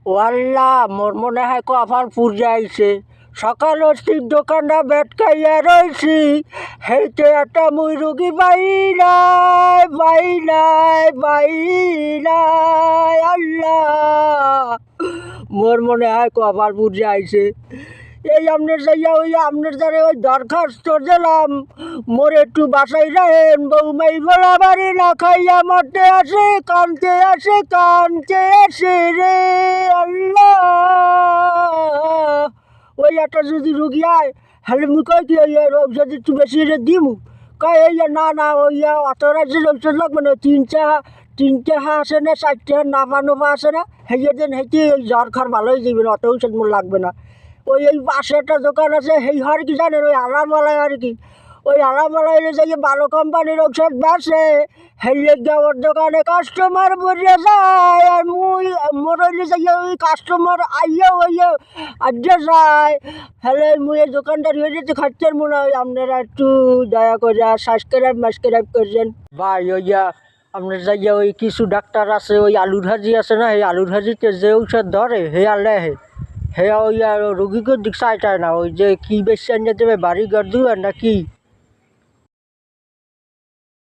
ও আল্লাহ, মোর মনে হয় কভার পুড়ে আইছে। সকাল হচ্ছির দোকানটা বেট খাইয়া রইছি, হেইতে একটা মুই রুগী পাই নাই আল্লাহ, মোর মনে হয় কভার পুড়ে আইছে। এই আপনার যাইয়া ওই আপনার দ্বারা ওই দরখাস্ত দিলাম, মোর একটু বাসাই রাখেন, বৌমাই বলা বাড়ি না খাইয়া মরতে আসে, কানতে আসে রে আল্লাহ। ওই একটা যদি রুগী আয়, হলে মুই কই কি ওই রোগ যদি একটু বেশি হলে দিমু, কয় এই না ওই অত রাজ্যের ঔষধ লাগবে না, তিনটে আছে না, চারটে নাফা আছে না, হেয়ে দেন, হেঁটে ওই জ্বর খার ভালো হয়ে যাবে না, অত ঔষধ মোর লাগবে না। ওই এই পাশে একটা দোকান আছে, সেই হয় কি জানেন, ওই আলামালায় আর কি, ওই আলামালায় যে ভালো কোম্পানির ঔষধ বেছে, হেলে ওর দোকানে কাস্টমার বসে যায়, আর মোর হইলে যাইয়া ওই কাস্টমার আইয়া আড্ডা যায়, হেলে মুই এই দোকানদার হয়ে যেতে খাচ্ছেন মনে হয়। আপনারা একটু দয়া করে সাবস্ক্রাইব করছেন ভাই। ওইয়া আপনার যাইয়া ওই কিছু ডাক্তার আছে, ওই আলুর হাজি আছে না, এই আলুর হাজিতে যে ঔষধ ধরে হে আল্লাহ হে ওই আর রুগীকে দিক চাইটায় না, ওই যে কি বেশি আনিয়ে দেবে বাড়ি ঘর দুয়ার না কি।